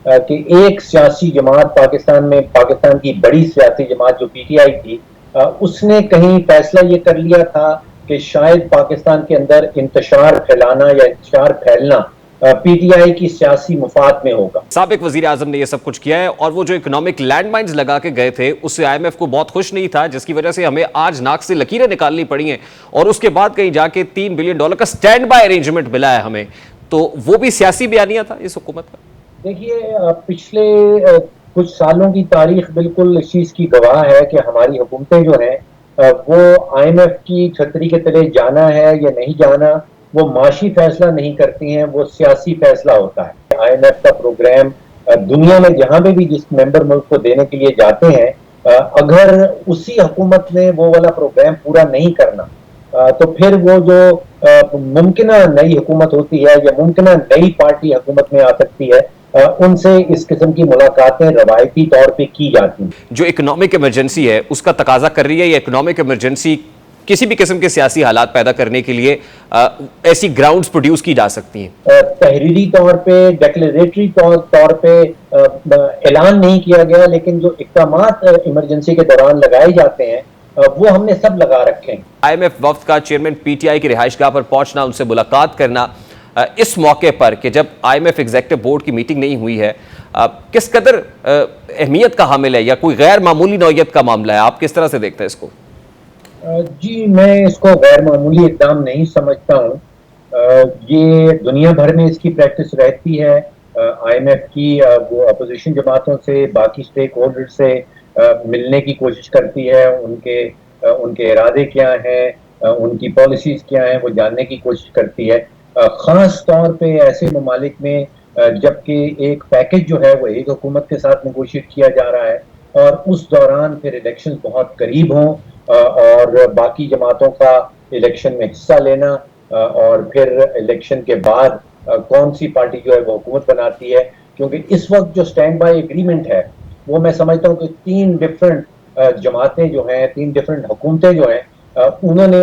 कि एक सियासी जमात पाकिस्तान में, पाकिस्तान की बड़ी सियासी जमात जो पीटीआई थी, उसने कहीं फैसला ये कर लिया था कि शायद पाकिस्तान के अंदर इंतशार फैलाना या इंतशार फैलना पीटीआई की सियासी मुफाद में होगा। साबिक वजीर आजम ने यह सब कुछ किया है और वो जो इकोनॉमिक लैंडमाइंस लगा के गए थे उससे आईएमएफ को बहुत खुश नहीं था, जिसकी वजह से हमें आज नाक से लकीरें निकालनी पड़ी हैं और उसके बाद कहीं जाके $3 बिलियन का स्टैंड बाय अरेंजमेंट मिला है हमें। तो वो भी सियासी बयानिया था इस हुकूमत का। देखिए, पिछले कुछ सालों की तारीख बिल्कुल इस चीज की गवाह है कि हमारी हुकूमतें जो हैं वो आईएमएफ की छतरी के तले जाना है या नहीं जाना, वो माशी फैसला नहीं करती हैं, वो सियासी फैसला होता है। आईएमएफ का प्रोग्राम दुनिया में जहां पे भी जिस मेंबर मुल्क को देने के लिए जाते हैं, अगर उसी हुकूमत ने वो वाला प्रोग्राम पूरा नहीं करना, तो फिर वो जो मुमकिन नई हुकूमत होती है या मुमकिन नई पार्टी हुकूमत में आ सकती है, उनसे इस किस्म की मुलाकातें रवायती तौर पे की जाती हैं। जो इकोनॉमिक इमरजेंसी है उसका तकाजा कर रही है या इकोनॉमिक इमरजेंसी किसी भी किस्म के सियासी हालात पैदा करने के लिए ऐसी ग्राउंड्स प्रोड्यूस की जा सकती हैं? तहरीरी तौर पे, डेक्लेरेटरी तौर पे ऐलान नहीं किया गया, लेकिन जो इक़दामात इमरजेंसी के दौरान लगाए जाते हैं वो हमने सब लगा रखे हैं। आईएमएफ वफ्द का चेयरमैन पीटीआई की रिहाइशगाह पर पहुंचना, उनसे मुलाकात करना इस मौके पर कि जब आईएमएफ एग्जीक्यूटिव बोर्ड की मीटिंग नहीं हुई है, किस कदर अहमियत का हामिल है या कोई गैर मामूली नौयत का मामला है? आप किस तरह से देखते हैं इसको? जी, मैं इसको गैर मामूली इक़दाम नहीं समझता हूँ। ये दुनिया भर में इसकी प्रैक्टिस रहती है। आईएमएफ की वो अपोजिशन जमातों से, बाकी स्टेक होल्डर से मिलने की कोशिश करती है, उनके इरादे क्या हैं, उनकी पॉलिसीज क्या हैं, वो जानने की कोशिश करती है। ख़ास तौर पे ऐसे ममालिक में जबकि एक पैकेज जो है वो एक हुकूमत के साथ नेगोशिएट किया जा रहा है और उस दौरान फिर इलेक्शन बहुत करीब हों और बाकी जमातों का इलेक्शन में हिस्सा लेना, और फिर इलेक्शन के बाद कौन सी पार्टी जो है वो हुकूमत बनाती है। क्योंकि इस वक्त जो स्टैंड बाय एग्रीमेंट है वो मैं समझता हूँ कि 3 डिफरेंट जमातें जो हैं, 3 डिफरेंट हुकूमतें जो हैं, उन्होंने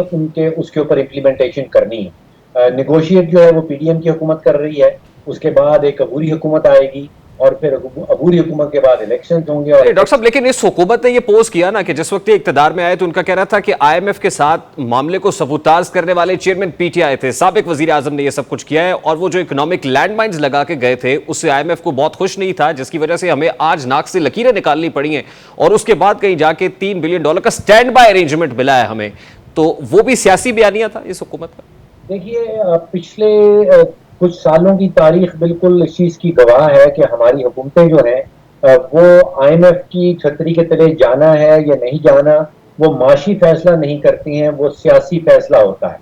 उसके ऊपर इम्प्लीमेंटेशन करनी है। नेगोशिएट जो है वो पीडीएम की हुकूमत कर रही है, उसके बाद एक अबूरी हुकूमत आएगी और फिर अबूरी हुकूमत के बाद इलेक्शन होंगे। और डॉक्टर साहब, लेकिन इस हुकूमत ने ये पोस्ट किया ना कि जिस वक्त ये इक्तदार में आए तो उनका कहना था कि आईएमएफ के साथ मामले को सबूताज करने वाले चेयरमैन पीटीआई थे। साबिक वजीर आजम ने ये सब कुछ किया है और वो जो इकोनॉमिक लैंडमाइंस लगा के गए थे उससे आईएमएफ को बहुत खुश नहीं था, जिसकी वजह से हमें आज नाक से लकीरें निकालनी पड़ी हैं और उसके बाद कहीं जाके $3 बिलियन का स्टैंड बाय अरेंजमेंट मिला है हमें। तो वो भी सियासी बयानिया था इस हुकूमत का। देखिए, पिछले कुछ सालों की तारीख बिल्कुल इस चीज की गवाह है कि हमारी हुकूमतें जो हैं वो आईएमएफ की छतरी के तले जाना है या नहीं जाना, वो माशी फैसला नहीं करती हैं, वो सियासी फैसला होता है।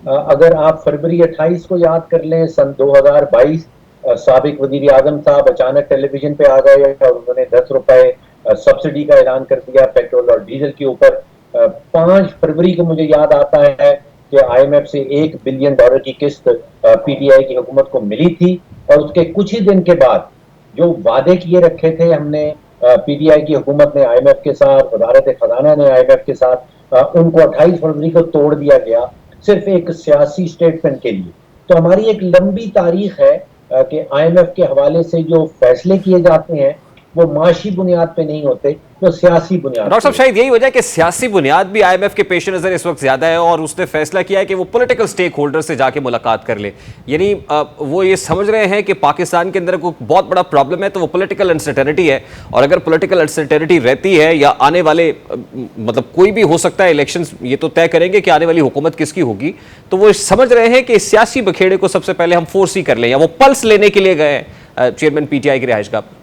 अगर आप फरवरी 28 को याद कर लें, सन 2022, साबिक वजीर आजम साहब अचानक टेलीविजन पे आ गए और उन्होंने 10 रुपए सब्सिडी का ऐलान कर दिया पेट्रोल और डीजल के ऊपर। 5 फरवरी को मुझे याद आता है कि आईएमएफ से $1 बिलियन की किस्त पीटीआई की हुकूमत को मिली थी और उसके कुछ ही दिन के बाद जो वादे किए रखे थे हमने, पीटीआई की हुकूमत ने आईएमएफ के साथ, वजारत खजाना ने आईएमएफ के साथ, उनको 28 फरवरी को तोड़ दिया गया सिर्फ एक सियासी स्टेटमेंट के लिए। तो हमारी एक लंबी तारीख है कि आईएमएफ के हवाले से जो फैसले किए जाते हैं वो माशी बुनियाद पे नहीं होते, वो सियासी बुनियाद। डॉक्टर साहब, शायद यही वजह है कि सियासी बुनियाद भी आईएमएफ के पेश नजर इस वक्त ज्यादा है और उसने फैसला किया है कि वो पॉलिटिकल स्टेक होल्डर से जाके मुलाकात कर ले। यानी वो ये समझ रहे हैं कि पाकिस्तान के अंदर कोई बहुत बड़ा प्रॉब्लम है तो वो पॉलिटिकल अनसर्टेनिटी है, और अगर पॉलिटिकल अनसर्टेनिटी रहती है या आने वाले मतलब कोई भी हो सकता है, इलेक्शन ये तो तय करेंगे कि आने वाली हुकूमत किसकी होगी, तो वो समझ रहे हैं कि सियासी बखेड़े को सबसे पहले हम फोर्स ही कर लें, या वो पल्स लेने के लिए गए चेयरमैन पीटीआई की रिहाइशगाह पर।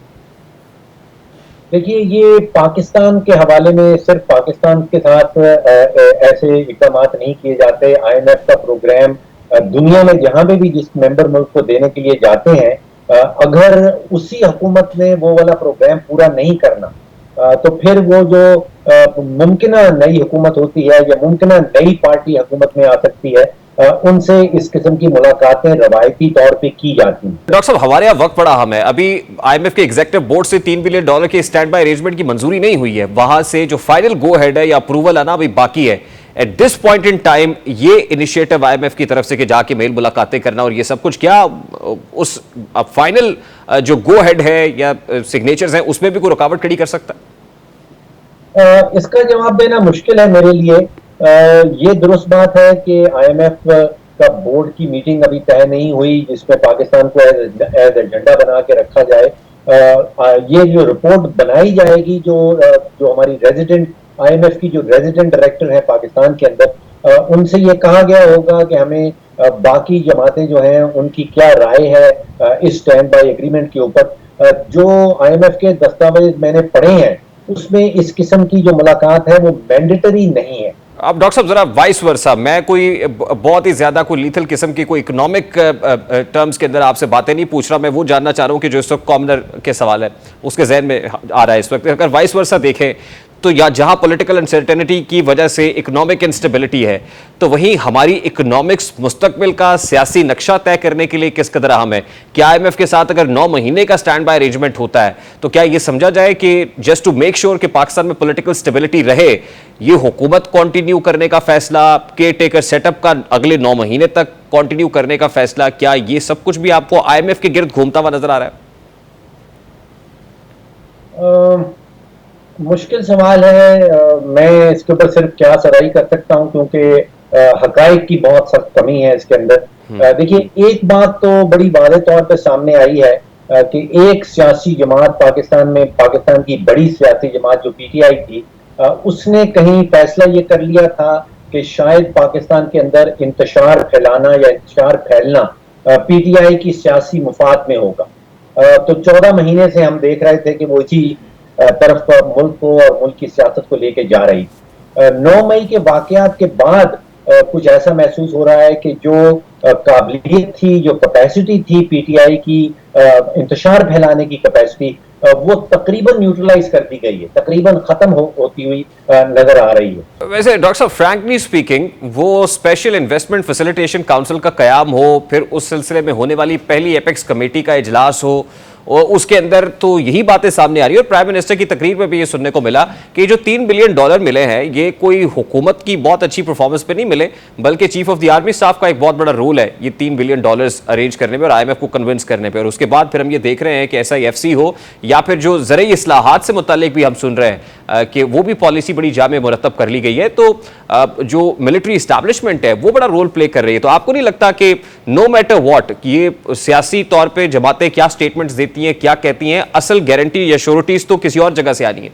देखिए, ये पाकिस्तान के हवाले में सिर्फ पाकिस्तान के साथ ऐसे इक़दाम नहीं किए जाते। आईएमएफ का प्रोग्राम दुनिया में जहां पे भी जिस मेंबर मुल्क को देने के लिए जाते हैं, अगर उसी हुकूमत ने वो वाला प्रोग्राम पूरा नहीं करना, तो फिर वो जो मुमकिन नई हुकूमत होती है या मुमकिन नई पार्टी हुकूमत में आ सकती है, उनसे इस किस्म की मुलाकातें रवायती तौर पे की जाती हैं। डॉक्टर साहब, हमारे यहाँ वक्त बड़ा अहम है। अभी आईएमएफ के एग्जीक्यूटिव बोर्ड से $3 बिलियन के स्टैंड बाय अरेंजमेंट की मंजूरी नहीं हुई है। वहां से जो फाइनल गो हेड है या अप्रूवल आना अभी बाकी है। At this point in time ये इनिशिएटिव आईएमएफ की तरफ से कि जाके मेल मुलाकातें करना और ये सब कुछ, क्या उस फाइनल जो गो हेड है या सिग्नेचर्स हैं उसमें भी कोई रुकावट खड़ी कर सकता है? इसका जवाब देना मुश्किल है मेरे लिए। ये दुरुस्त बात है कि आईएमएफ का बोर्ड की मीटिंग अभी तय नहीं हुई जिसमें पाकिस्तान को एज एजेंडा बना के रखा जाए। ये जो रिपोर्ट बनाई जाएगी, जो हमारी रेजिडेंट आईएमएफ की जो रेजिडेंट डायरेक्टर है पाकिस्तान के अंदर, उनसे ये कहा गया होगा कि हमें बाकी जमातें जो हैं उनकी क्या राय है इस स्टैंड बाय एग्रीमेंट के ऊपर। जो आईएमएफ के दस्तावेज मैंने पढ़े हैं उसमें इस किस्म की जो मुलाकात है वो मैंडेटरी नहीं है। अब डॉक्टर साहब जरा वाइस वर्सा, मैं कोई बहुत ही ज्यादा कोई लीथल किस्म की कोई इकोनॉमिक टर्म्स के अंदर आपसे बातें नहीं पूछ रहा, मैं वो जानना चाह रहा हूं कि जो इस वक्त कॉमनर के सवाल है उसके जहन में आ रहा है इस वक्त। अगर वाइस वर्सा देखें तो या जहां पॉलिटिकल अनसर्टेनिटी की वजह से इकोनॉमिक इंस्टेबिलिटी है, तो वहीं हमारी इकोनॉमिक्स मुस्तकबिल का सियासी नक्शा तय करने के लिए किस कदर अहम है। क्या आईएमएफ के साथ अगर 9 महीने का स्टैंड बाय अरेंजमेंट होता है तो क्या यह समझा जाए कि जस्ट टू मेक श्योर कि पाकिस्तान में पॉलिटिकल स्टेबिलिटी रहे, ये हुकूमत कंटिन्यू करने का फैसला, केयर टेकर सेटअप का अगले 9 महीने तक कंटिन्यू करने का फैसला, क्या ये सब कुछ भी आपको आईएमएफ के गिर्द घूमता हुआ नजर आ रहा है? मुश्किल सवाल है। मैं इसके ऊपर सिर्फ क्या सराही कर सकता हूं क्योंकि हकाइक की बहुत सख्त कमी है इसके अंदर। देखिए, एक बात तो बड़ी वाज़ेह तौर पे सामने आई है कि एक सियासी जमात पाकिस्तान में, पाकिस्तान की बड़ी सियासी जमात जो पीटीआई थी, उसने कहीं फैसला ये कर लिया था कि शायद पाकिस्तान के अंदर इंतशार फैलाना या इंतशार फैलना पीटीआई की सियासी मुफाद में होगा। तो 14 महीने से हम देख रहे थे कि वो इसी तरफ मुल्क को और मुल्क की सियासत को लेके जा रही। 9 मई के वाकयात के बाद कुछ ऐसा महसूस हो रहा है कि जो काबिलियत थी, जो कैपेसिटी थी पीटीआई की इंतशार फैलाने की कैपेसिटी, वो तकरीबन न्यूट्रलाइज कर दी गई है, तकरीबन खत्म होती हुई नजर आ रही है। वैसे डॉक्टर साहब, फ्रैंकली स्पीकिंग, वो स्पेशल इन्वेस्टमेंट फैसिलिटेशन काउंसिल का कयाम हो, फिर उस सिलसिले में होने वाली पहली एपेक्स कमेटी का इजलास हो, और उसके अंदर तो यही बातें सामने आ रही है और प्राइम मिनिस्टर की तकरीर में भी ये सुनने को मिला कि जो $3 बिलियन मिले हैं ये कोई हुकूमत की बहुत अच्छी परफॉर्मेंस पे नहीं मिले, बल्कि chief of the army staff का एक बहुत बड़ा रोल है ये $3 बिलियन अरेंज करने में और आईएमएफ को कन्विंस करने पे। और उसके बाद फिर हम ये देख रहे हैं कि SIFC हो या फिर जो ज़रई इस्लाहात से मुतालिक भी हम सुन रहे हैं कि वो भी पॉलिसी बड़ी जामे मुरतब कर ली गई है, तो जो मिलिट्री इस्टेब्लिशमेंट है वो बड़ा रोल प्ले कर रही है। तो आपको नहीं लगता कि नो मैटर वॉट, ये सियासी तौर पर जमातें क्या स्टेटमेंट्स देती हैं, क्या कहती हैं, असल गारंटी या श्योरिटीज तो किसी और जगह से आनी है?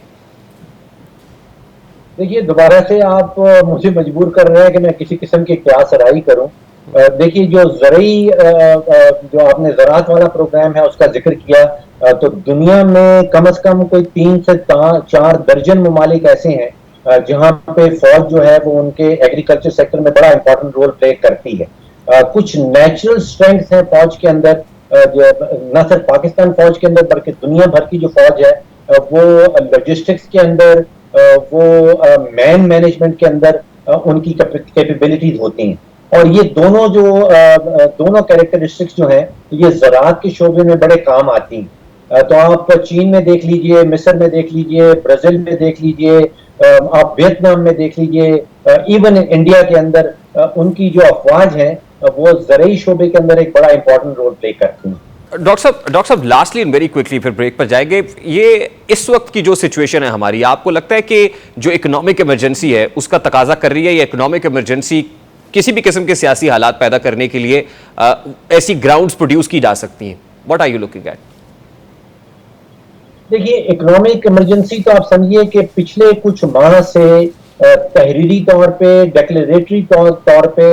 देखिए, दोबारा से आप मुझे मजबूर कर रहे हैं कि मैं किसी किस्म की क्या सराही करूं। देखिए, जो ज़रई जो आपने ज़राअत वाला प्रोग्राम है उसका जिक्र किया, तो दुनिया में कम से कम कोई 3 से 4 दर्जन ममालिक ऐसे हैं जहां पे फौज जो है वो उनके एग्रीकल्चर सेक्टर में बड़ा इंपॉर्टेंट रोल प्ले करती है। कुछ नेचुरल स्ट्रेंथ्स हैं फौज के अंदर, जो न सिर्फ पाकिस्तान फौज के अंदर बल्कि दुनिया भर की जो फौज है वो लॉजिस्टिक्स के अंदर, वो मैन मैनेजमेंट के अंदर उनकी कैपेबिलिटीज होती हैं। और ये दोनों कैरेक्टरिस्टिक्स जो हैं ये ज़राअत के शोबे में बड़े काम आती हैं। तो आप चीन में देख लीजिए, मिस्र में देख लीजिए, ब्राजील में देख लीजिए, आप वियतनाम में देख लीजिए, इवन इंडिया के अंदर उनकी जो अफवाज हैं वो ज़रई शोबे के अंदर एक बड़ा इंपॉर्टेंट रोल प्ले करती हैं। डॉक्टर साहब लास्टली एंड वेरी क्विकली फिर ब्रेक पर जाएंगे, ये इस वक्त की जो सिचुएशन है हमारी, आपको लगता है कि जो इकोनॉमिक इमरजेंसी है उसका तकाजा कर रही है, या इकोनॉमिक इमरजेंसी किसी भी किस्म के सियासी हालात पैदा करने के लिए ऐसी ग्राउंड्स प्रोड्यूस की जा सकती हैं? What are you looking at? देखिए, इकोनॉमिक इमरजेंसी तो आप समझिए कि पिछले कुछ माह से तहरीरी तौर पे, डेक्लेरेटरी तौर पे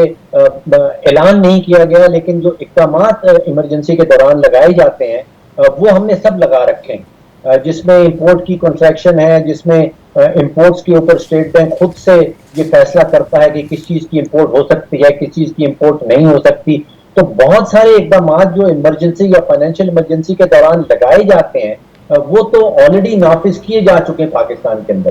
ऐलान नहीं किया गया, लेकिन जो इक़दामात इमरजेंसी के दौरान लगाए जाते हैं वो हमने सब लगा रखे हैं, जिसमें इंपोर्ट की कॉन्ट्रैक्शन है, जिसमें इंपोर्ट्स के ऊपर स्टेट बैंक खुद से ये फैसला करता है कि किस चीज़ की इंपोर्ट हो सकती है, किस चीज़ की इंपोर्ट नहीं हो सकती। तो बहुत सारे इक़दामात जो इमरजेंसी या फाइनेंशियल इमरजेंसी के दौरान लगाए जाते हैं वो तो ऑलरेडी नाफिज किए जा चुके हैं पाकिस्तान के अंदर।